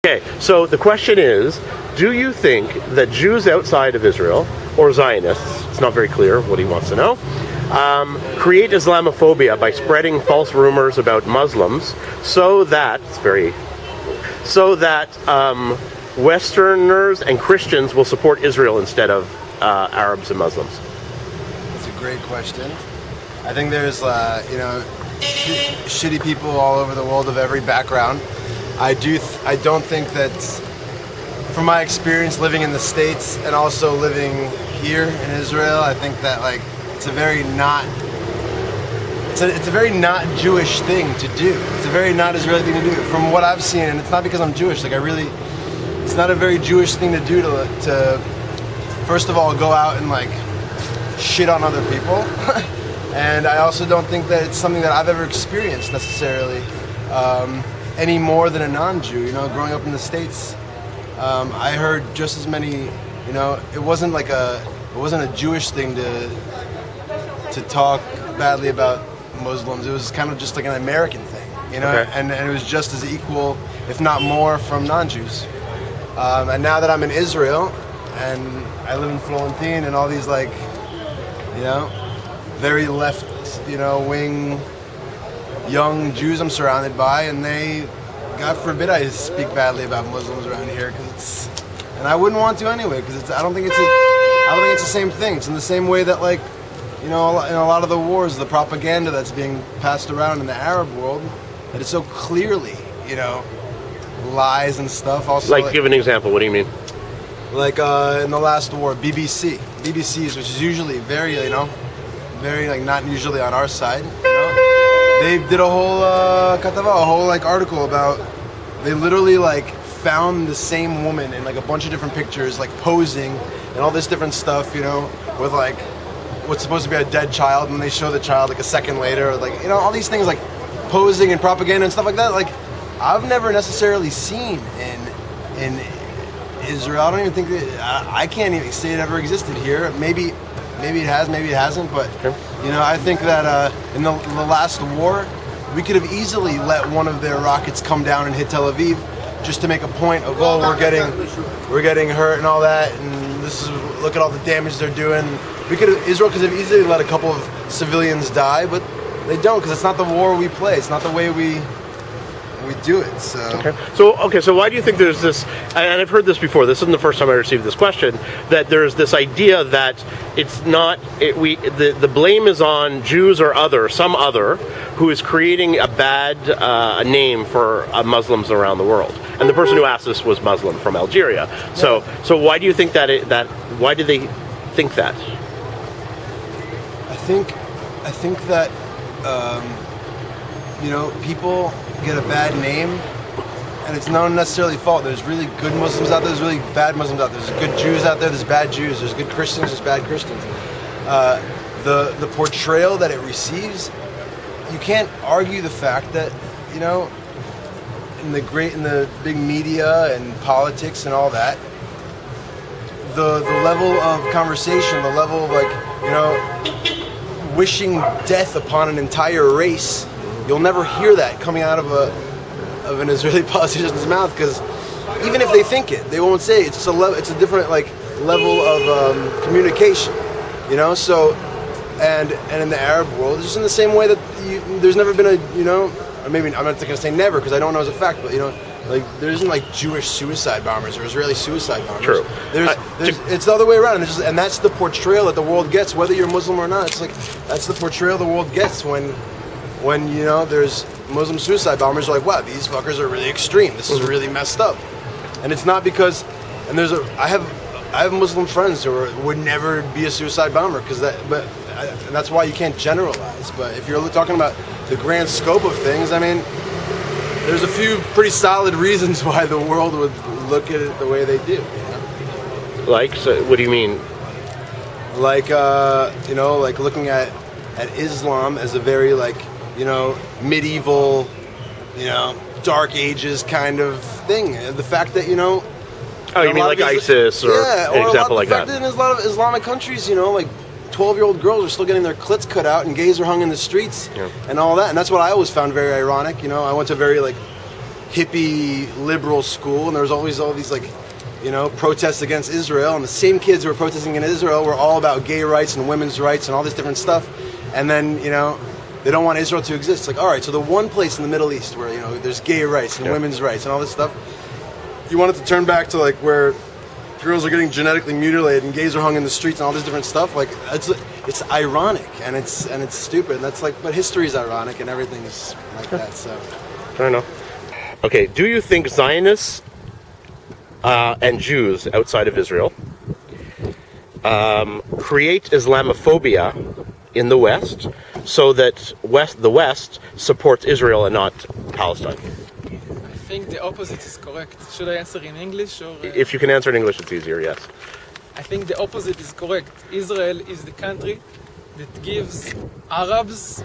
Okay, so the question is, do you think that Jews outside of Israel, or Zionists, it's not very clear what he wants to know, create Islamophobia by spreading false rumors about Muslims so that, Westerners and Christians will support Israel instead of Arabs and Muslims? That's a great question. I think there's, shitty people all over the world of every background. I don't think that, from my experience living in the States and also living here in Israel, I think that it's a very not Jewish thing to do. It's a very not Israeli thing to do. From what I've seen, and it's not because I'm Jewish. It's not a very Jewish thing to do to first of all go out and shit on other people. And I also don't think that it's something that I've ever experienced necessarily. Any more than a non-Jew, growing up in the States, I heard just as many. It wasn't a Jewish thing to talk badly about Muslims. It was kind of just like an American thing, Okay. and it was just as equal, if not more, from non-Jews. And now that I'm in Israel and I live in Florentine and all these very left, wing young Jews I'm surrounded by, and they, God forbid I speak badly about Muslims around here, and I wouldn't want to anyway, because I don't think it's the same thing. It's in the same way that in a lot of the wars, the propaganda that's being passed around in the Arab world, that it's so clearly, lies and stuff. Also, Give an example. What do you mean? In the last war, BBCs, which is usually very, very not usually on our side, They did a whole article about, they literally found the same woman in a bunch of different pictures, posing and all this different stuff, with what's supposed to be a dead child, and they show the child a second later, all these things posing and propaganda and stuff like that. I've never necessarily seen in Israel. I don't even think that, I can't even say it ever existed here. Maybe it has, maybe it hasn't, but I think that in the last war, we could have easily let one of their rockets come down and hit Tel Aviv, just to make a point of, we're getting hurt and all that, and look at all the damage they're doing. Israel could have easily let a couple of civilians die, but they don't, because it's not the war we play. It's not the way we do it. So why do you think there's this, and I've heard this before, this isn't the first time I received this question, that there's this idea that it's not, the blame is on Jews or some other, who is creating a bad name for Muslims around the world. And the person who asked this was Muslim from Algeria. So why do you think why do they think that? I think that, people get a bad name, and it's not necessarily fault. There's really good Muslims out there, there's really bad Muslims out there. There's good Jews out there, there's bad Jews. There's good Christians, there's bad Christians. The portrayal that it receives, you can't argue the fact that, in the big media and politics and all that, the level of conversation, the level of wishing death upon an entire race, you'll never hear that coming out of an Israeli politician's mouth, because even if they think it, they won't say it. It's a different level of communication, So, and in the Arab world, it's just in the same way that there's never been or maybe I'm not going to say never, because I don't know as a fact, but there isn't Jewish suicide bombers or Israeli suicide bombers. True. It's the other way around, and that's the portrayal that the world gets, whether you're Muslim or not. It's that's the portrayal the world gets when there's Muslim suicide bombers. Are wow, these fuckers are really extreme. This is really messed up. And it's not because, and I have Muslim friends who would never be a suicide bomber, and that's why you can't generalize. But if you're talking about the grand scope of things, there's a few pretty solid reasons why the world would look at it the way they do. So what do you mean? Looking at Islam as a very medieval, dark ages kind of thing. The fact that, Oh, you mean ISIS or an example like that? The fact that in a lot of Islamic countries, 12-year-old girls are still getting their clits cut out and gays are hung in the streets and all that. And that's what I always found very ironic. I went to a very hippie liberal school, and there was always all these like, protests against Israel, and the same kids who were protesting in Israel were all about gay rights and women's rights and all this different stuff. And then, they don't want Israel to exist. It's like, all right, so the one place in the Middle East where, there's gay rights and women's rights and all this stuff, you want it to turn back to like where girls are getting genetically mutilated and gays are hung in the streets and all this different stuff. Like, it's ironic and it's stupid. And that's like, but history is ironic and everything's like that. So I don't know. Okay, do you think Zionists and Jews outside of Israel create Islamophobia in the West so that the West supports Israel and not Palestine? I think the opposite is correct. Should I answer in English or? If you can answer in English, it's easier, yes. I think the opposite is correct. Israel is the country that gives Arabs,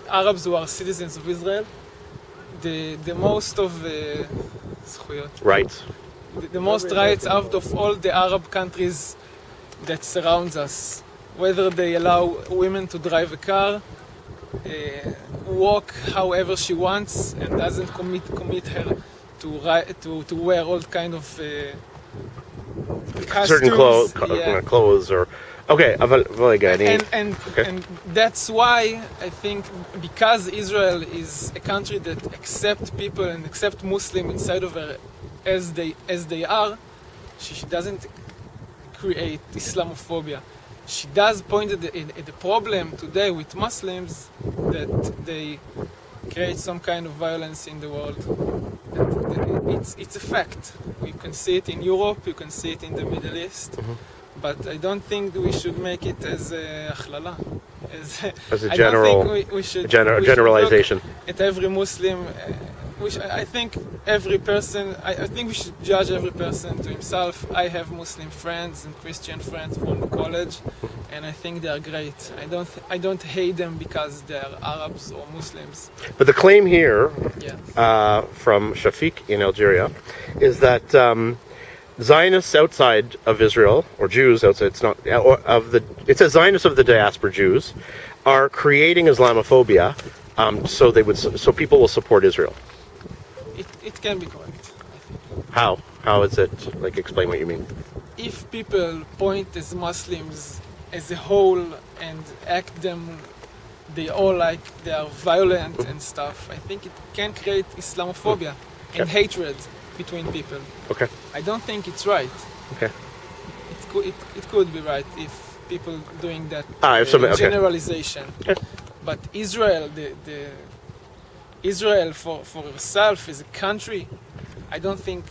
Arabs who are citizens of Israel, the most of זכויות. Rights. The most rights out of all the Arab countries that surrounds us. Whether they allow women to drive a car, walk however she wants, and doesn't commit her to wear all kind of Certain costumes. clothes or... Okay, very good. And that's why I think because Israel is a country that accepts people and accepts Muslims inside of her as they are, she doesn't create Islamophobia. She does point at the problem today with Muslims that they create some kind of violence in the world. It's a fact. You can see it in Europe, you can see it in the Middle East. But I don't think we should make it as a akhlala. As a general, generalization. At every Muslim, I think every person. I think we should judge every person to himself. I have Muslim friends and Christian friends from the college, and I think they are great. I don't hate them because they are Arabs or Muslims. But the claim here, Yeah. from Shafiq in Algeria, is that Zionists outside of Israel, or Jews outside, it says Zionists of the diaspora Jews are creating Islamophobia, so people will support Israel. It can be correct. I think. How? How is it? Like, explain what you mean. If people point as Muslims as a whole and act them, they are violent and stuff, I think it can create Islamophobia and hatred between people. Okay. I don't think it's right. Okay. It could be right if people doing that generalization. Okay. But Israel, Israel for herself as a country, I don't think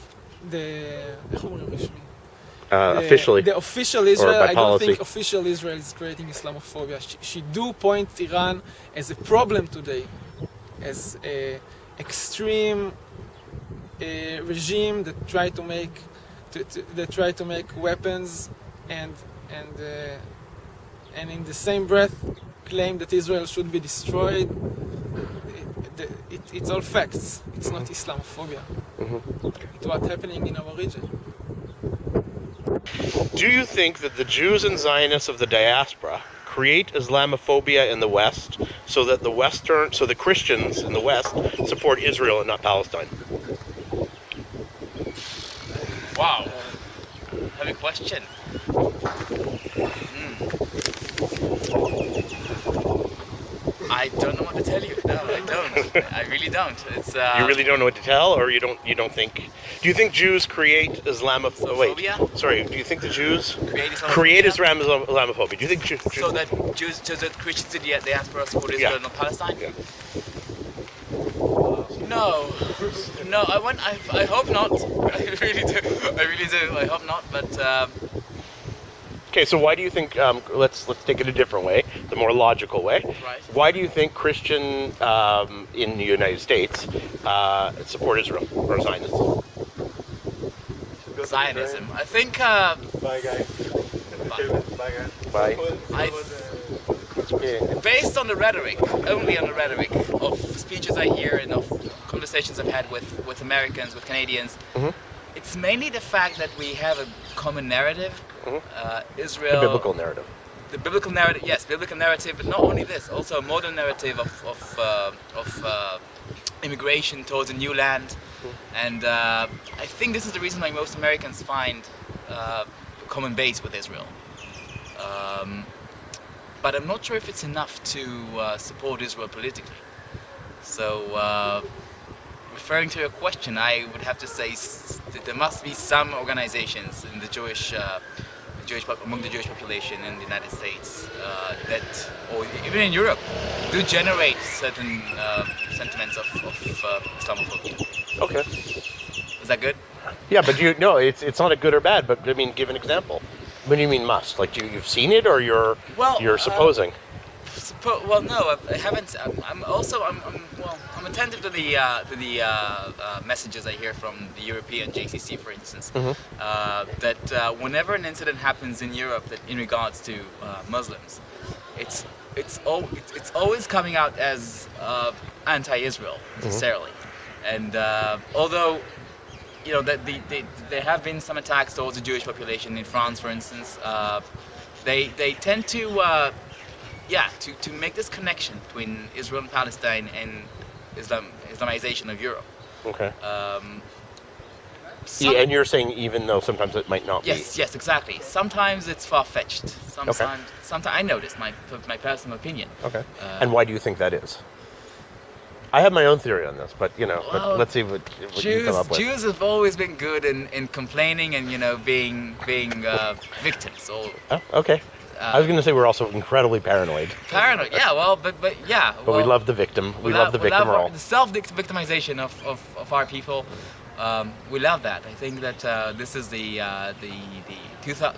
officially. The official Israel, I don't think policy. official Israel is creating Islamophobia. She do point Iran as a problem today, as a extreme regime that try to make weapons and in the same breath claim that Israel should be destroyed. It's all facts. It's not Islamophobia. It's what's happening in our region. Do you think that the Jews and Zionists of the diaspora create Islamophobia in the West so that the Christians in the West support Israel and not Palestine? Wow, heavy question. I don't know what to tell you. No, I don't. I really don't. It's You really don't know what to tell, or you don't think? Do you think Jews create Islamophobia? Islamophobia? Sorry. Do you think the Jews create Islamophobia? Do you think so that that Christians in the diaspora support Israel and not Palestine? Yeah. No. I hope not. I really do. I hope not. But Okay, so why do you think? Let's take it a different way, the more logical way. Right. Why do you think Christian in the United States support Israel or Zionists? Zionism. I think. bye guys. Bye. Based on the rhetoric, only on the rhetoric of speeches I hear and of conversations I've had with Americans, with Canadians, it's mainly the fact that we have a common narrative. Israel. The biblical narrative. The biblical narrative, yes, biblical narrative, but not only this, also a modern narrative of immigration towards a new land, and I think this is the reason why most Americans find a common base with Israel. But I'm not sure if it's enough to support Israel politically. So, referring to your question, I would have to say that there must be some organizations in the among the Jewish population in the United States or even in Europe, do generate certain sentiments of Islamophobia. Okay. Is that good? Yeah, but it's not a good or bad. But I mean, give an example. What do you mean must? Like you've seen it, or you're supposing? Well, no, I haven't. I'm attentive to the messages I hear from the European JCC, for instance. That whenever an incident happens in Europe that in regards to Muslims, it's always coming out as anti-Israel necessarily, and although that there have been some attacks towards the Jewish population in France, for instance, they tend to to make this connection between Israel and Palestine and Islamization of Europe. Okay. And you're saying even though sometimes it might not be. Yes, exactly. Sometimes it's far-fetched. Sometimes I notice my personal opinion. Okay. And why do you think that is? I have my own theory on this, but but let's see what you come up with. Jews have always been good in complaining and being victims. Oh, okay. I was going to say we're also incredibly paranoid. Paranoid, yeah. Well, but yeah. But we love the victim. We love the victim role. The self-victimization of our people. We love that. I think that this is the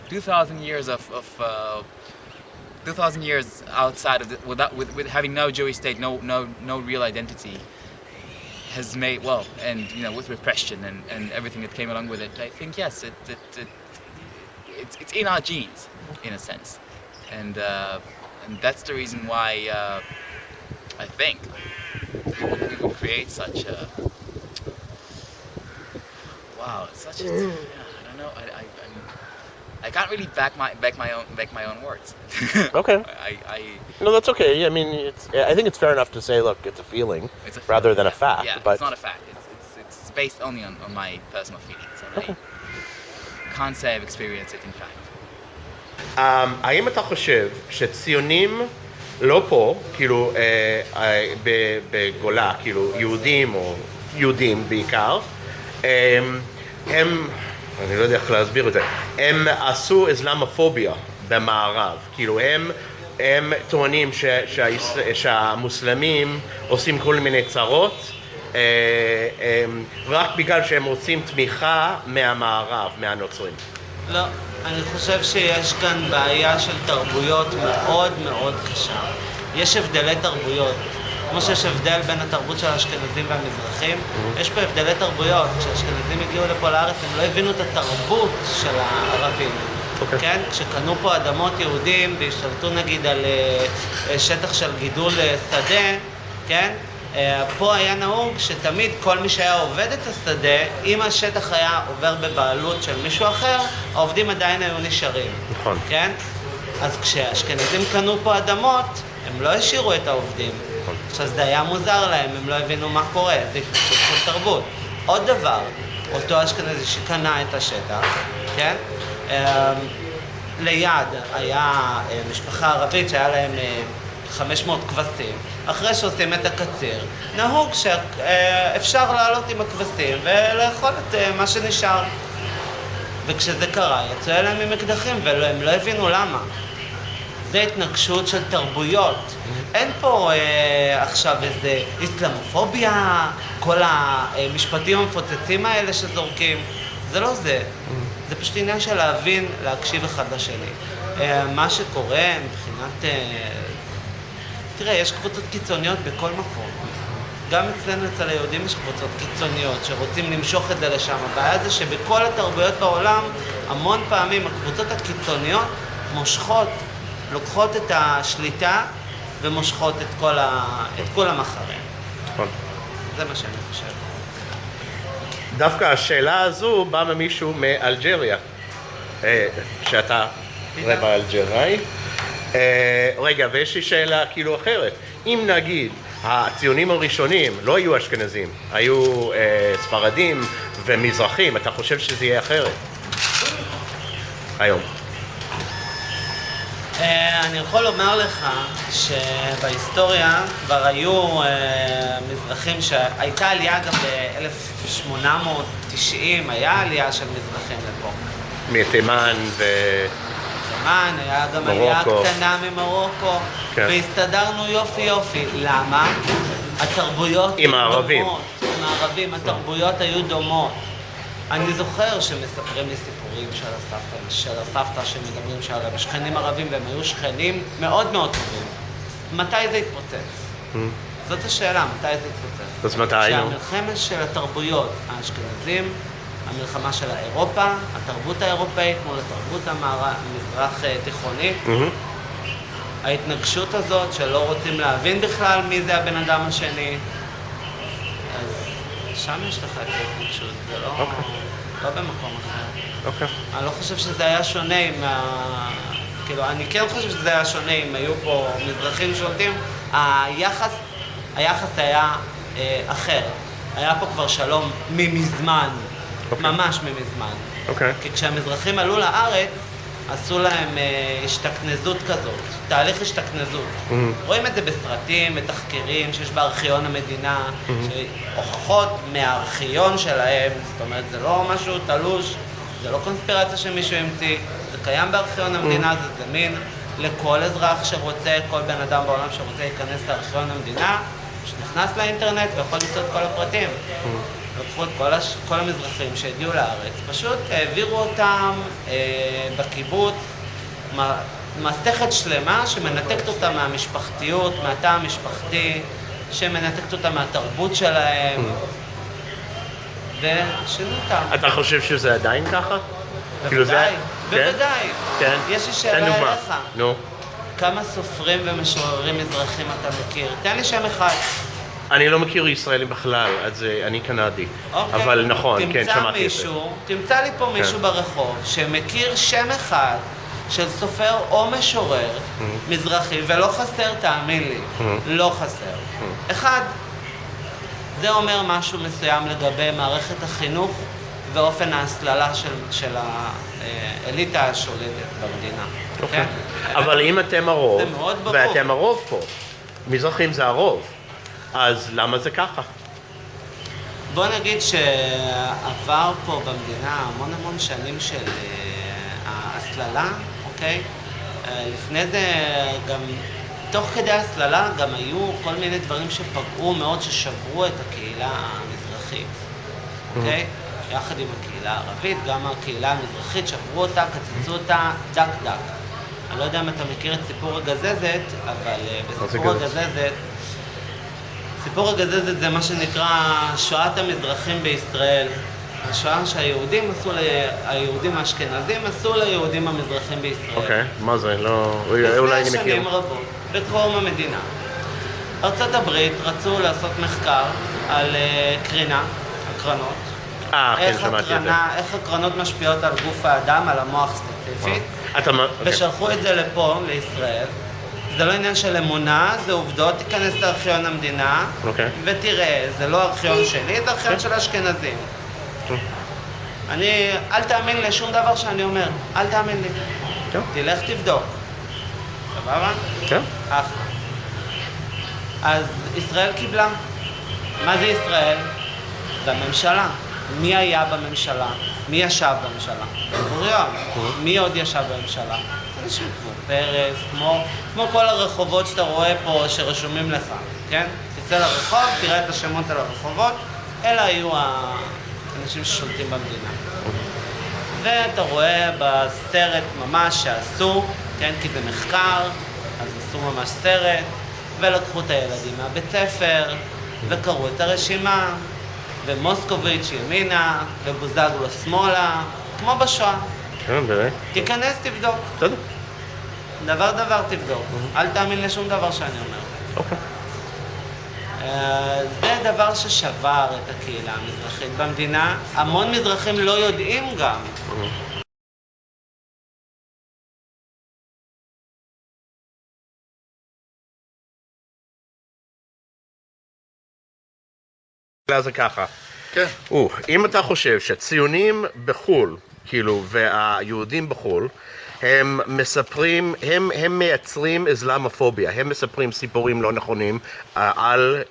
2,000 years of 2,000 years outside of with having no Jewish state, no real identity, has made and with repression and everything that came along with it. I think yes, it's in our genes, in a sense, and that's the reason why I think we would create such a such a I don't know. I can't really back my own words. Okay. No, that's okay. I mean, I think it's fair enough to say, look, it's a feeling rather than a fact. Yeah, but it's not a fact. It's based only on my personal feelings. I can't say I've experienced it in fact. האם אתה חושב שציונים לא פה, כאילו בגולה, כאילו יהודים או יהודים בעיקר, הם, אני לא יודע איך להסביר את זה, הם עשו אסלאמופוביה במערב, כאילו הם טוענים שהמוסלמים עושים כל מיני צרות רק בגלל שהם רוצים תמיכה מהמערב, מהנוצרים. לא, אני חושב שיש כאן בעיה של תרבויות מאוד מאוד קשה. יש הבדלי תרבויות. כמו שיש הבדל בין התרבות של האשכנזים והמזרחים, יש פה הבדלי תרבויות. כשהאשכנזים הגיעו לפה לארץ, הם לא הבינו את התרבות של הערבים. כן? כשקנו פה אדמות יהודים והשתלטו נגיד על שטח של גידול שדה, כן? פה היה נהוג שתמיד כל מי שהיה עובד את השדה, אם השטח היה עובר בבעלות של מישהו אחר, העובדים עדיין היו נשארים. נכון. כן? אז כשהאשכנזים קנו פה אדמות, הם לא השאירו את העובדים. עכשיו זה היה מוזר להם, הם לא הבינו מה קורה, זה התפתחות של תרבות. עוד דבר, אותו אשכנזי שקנה את השטח, כן? ליד היה משפחה ערבית שהיה להם 500 כבשים. אחרי שעושים את הקציר, נהוג שאפשר לעלות עם הכבשים ולאכול את מה שנשאר. וכשזה קרה, יצאו אליהם עם אקדחים והם לא הבינו למה. זה התנגשות של תרבויות. אין פה עכשיו איזה איסלאמופוביה, כל המשפטים המפוצצים האלה שזורקים. זה לא זה. זה פשוט עניין של להבין, להקשיב אחד לשני. מה שקורה מבחינת... תראה, יש קבוצות קיצוניות בכל מקום. גם אצלנו, אצל היהודים, יש קבוצות קיצוניות שרוצים למשוך את זה לשם. הבעיה זה שבכל התרבויות בעולם, המון פעמים הקבוצות הקיצוניות מושכות, לוקחות את השליטה ומושכות את כל המחרים. נכון. זה מה שאני חושב. דווקא השאלה הזו באה ממישהו מאלג'ריה, שאתה רבע אלג'ראי. רגע, ויש לי שאלה כאילו אחרת. אם נגיד הציונים הראשונים לא היו אשכנזים, היו ספרדים ומזרחים. אתה חושב שזה יהיה אחרת היום? אני יכול לומר לך שבהיסטוריה כבר היו מזרחים שהייתה עלייה גם ב-1890, היה עלייה של מזרחים לפה. מתימן תימן, היה גם עלייה קטנה ממרוקו, כן. והסתדרנו יופי. למה? התרבויות עם הערבים. דומות. עם הערבים, התרבויות היו דומות. אני זוכר שמספרים לי סיפורים של הסבתא שמדברים שעליהם, שכנים ערבים, והם היו שכנים מאוד מאוד טובים. מתי זה התפוצץ? זאת השאלה, מתי זה התפוצץ? אז מתי היינו? שהמלחמת של התרבויות, האשכנזים, המלחמה של אירופה, התרבות האירופאית מול התרבות המזרח תיכונית, ההתנגשות הזאת שלא רוצים להבין בכלל מי זה הבן אדם השני, אז שם יש לך את ההתנגשות, זה לא במקום אחר. אוקיי. אני לא חושב שזה היה שונה כאילו, אני כן חושב שזה היה שונה אם היו פה מזרחים שולטים, היחס היה אחר. היה פה כבר שלום ממזמן, ממש ממזמן. אוקיי. כי כשהמזרחים עלו לארץ, עשו להם השתכנזות כזאת, תהליך השתכנזות. רואים את זה בסרטים, בתחקירים שיש בארכיון המדינה, שהוכחות מהארכיון שלהם, זאת אומרת, זה לא משהו תלוש, זה לא קונספירציה שמישהו המציא, זה קיים בארכיון המדינה, זה זמין לכל אזרח שרוצה, כל בן אדם בעולם שרוצה להיכנס לארכיון המדינה, שנכנס לאינטרנט ויכול למצוא את כל הפרטים. לקחו את כל המזרחים שהגיעו לארץ, פשוט העבירו אותם בקיבוץ, מסכת שלמה שמנתקת אותם מהמשפחתיות, מהתא המשפחתי, שמנתקת אותם מהתרבות שלהם, ושינו אותם. אתה חושב שזה עדיין ככה? בוודאי, בוודאי. כן. יש לי שאלה אליך. נו. כמה סופרים ומשוררים מזרחים אתה מכיר? תן לי שם אחד. אני לא מכיר ישראלים בכלל, אז אני קנדי. אוקיי. אבל נכון, כן, שמעתי את זה. תמצא לי פה מישהו ברחוב שמכיר שם אחד של סופר או משורר מזרחי, ולא חסר, תאמין לי, לא חסר. אחד, זה אומר משהו מסוים לגבי מערכת החינוך ואופן ההסללה של האליטה השולטת במדינה. אוקיי. אבל אם אתם הרוב, זה מאוד ברור. ואתם הרוב פה, מזרחים זה הרוב, אז למה זה ככה? בוא נגיד שעבר פה במדינה המון שנים של ההסללה, אוקיי? לפני זה גם, תוך כדי ההסללה גם היו כל מיני דברים שפגעו מאוד, ששברו את הקהילה המזרחית, אוקיי? יחד עם הקהילה הערבית, גם הקהילה המזרחית, שברו אותה, קצצו אותה דק. אני לא יודע אם אתה מכיר את סיפור הגזזת, אבל סיפור הגזזת זה מה שנקרא שואת המזרחים בישראל. השואה שהיהודים עשו, היהודים האשכנזים עשו ליהודים המזרחים בישראל. אוקיי, מה זה? לא, אולי אני מכיר. לפני שנים רבות, בקום המדינה. ארצות הברית רצו לעשות מחקר על קרינה, הקרנות. כן, שמעתי את זה. איך הקרנות משפיעות על גוף האדם, על המוח ספציפית. ושלחו את זה לפה, לישראל. זה לא עניין של אמונה, זה עובדות, תיכנס לארכיון המדינה, ותראה, זה לא ארכיון שלי, זה ארכיון של אשכנזים. אל תאמין לשום דבר שאני אומר, אל תאמין לי. תלך תבדוק. סבבה? כן. אחלה. אז ישראל קיבלה. מה זה ישראל? זה הממשלה. מי היה בממשלה? מי ישב בממשלה? בן-גוריון. מי עוד ישב בממשלה? אנשים כמו פרס, כמו כל הרחובות שאתה רואה פה שרשומים לך, כן? תצא לרחוב, תראה את השמות על הרחובות, אלה היו האנשים ששולטים במדינה. ואתה רואה בסרט ממש שעשו, כן? כי זה מחקר, אז עשו ממש סרט, ולקחו את הילדים מהבית ספר, וקראו את הרשימה, ומוסקוביץ' ימינה, ובוזגלו שמאלה, כמו בשואה. כן, באמת. תיכנס, תבדוק. בסדר. דבר תבדוק. אל תאמין לשום דבר שאני אומר. אוקיי. זה דבר ששבר את הקהילה המזרחית במדינה. המון מזרחים לא יודעים גם השאלה זה ככה. כן. אם אתה חושב שהציונים בחו"ל, כאילו, והיהודים בחו"ל, הם מספרים, הם מייצרים אסלאמופוביה, הם מספרים סיפורים לא נכונים על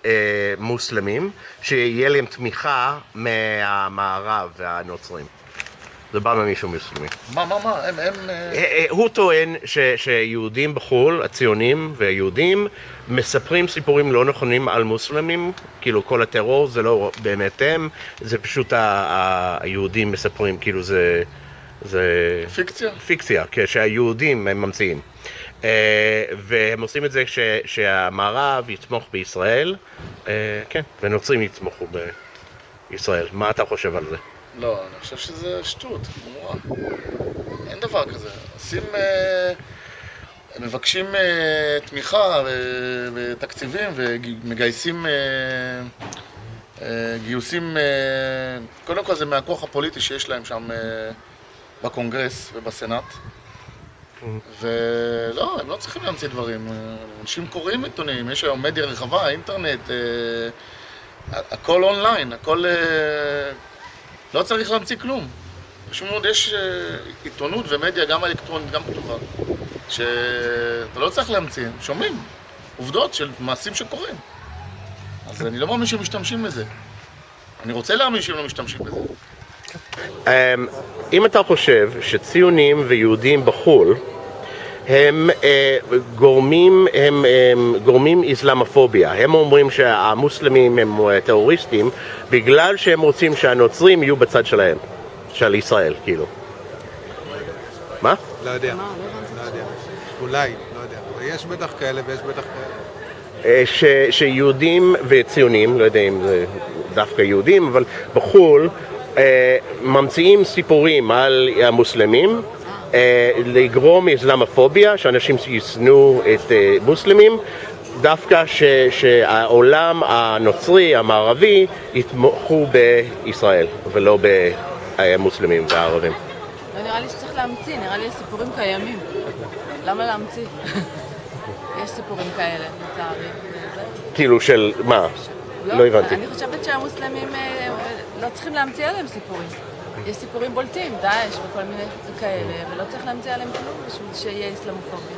מוסלמים, שיהיה להם תמיכה מהמערב והנוצרים. זה בא ממישהו מוסלמי. מה? הוא טוען שיהודים בחו"ל, הציונים והיהודים, מספרים סיפורים לא נכונים על מוסלמים, כאילו כל הטרור זה לא באמת הם, זה פשוט היהודים מספרים, כאילו זה פיקציה? פיקציה, כשהיהודים הם ממציאים. והם עושים את זה שהמערב יתמוך בישראל, כן, ונוצרים יתמכו בישראל. מה אתה חושב על זה? לא, אני חושב שזה שטות, גמורה. אין דבר כזה. הם מבקשים תמיכה ותקציבים ומגייסים גיוסים, קודם כל זה מהכוח הפוליטי שיש להם שם בקונגרס ובסנאט. ולא, הם לא צריכים להמציא דברים. אנשים קוראים עיתונים, יש היום מדיה רחבה, אינטרנט, הכל אונליין, הכל... לא צריך להמציא כלום. פשוט מאוד יש עיתונות ומדיה, גם אלקטרונית, גם כתובה, שאתה לא צריך להמציא, שומעים עובדות של מעשים שקורים. אז אני לא מאמין שהם משתמשים בזה. אני רוצה להאמין שהם לא משתמשים בזה. אם אתה חושב שציונים ויהודים בחו"ל הם גורמים אסלאמופוביה, הם אומרים שהמוסלמים הם טרוריסטים בגלל שהם רוצים שהנוצרים יהיו בצד שלהם, של ישראל, כאילו. מה? לא יודע. אולי, לא יודע. יש בטח כאלה ויש בטח כאלה. שיהודים וציונים, לא יודע אם זה דווקא יהודים, אבל בחו"ל ממציאים סיפורים על המוסלמים, לגרום אסלאמופוביה, שאנשים ישנאו את מוסלמים, דווקא שהעולם הנוצרי, המערבי, יתמכו בישראל ולא במוסלמים והערבים. לא נראה לי שצריך להמציא, נראה לי סיפורים קיימים. למה להמציא? יש סיפורים כאלה, לצערי. כאילו של מה? לא הבנתי. אני חושבת שהמוסלמים לא צריכים להמציא עליהם סיפורים. יש סיפורים בולטים, דאעש וכל מיני כאלה, ולא צריך להמציא עליהם כלום בשביל שיהיה אסלאמופוביה.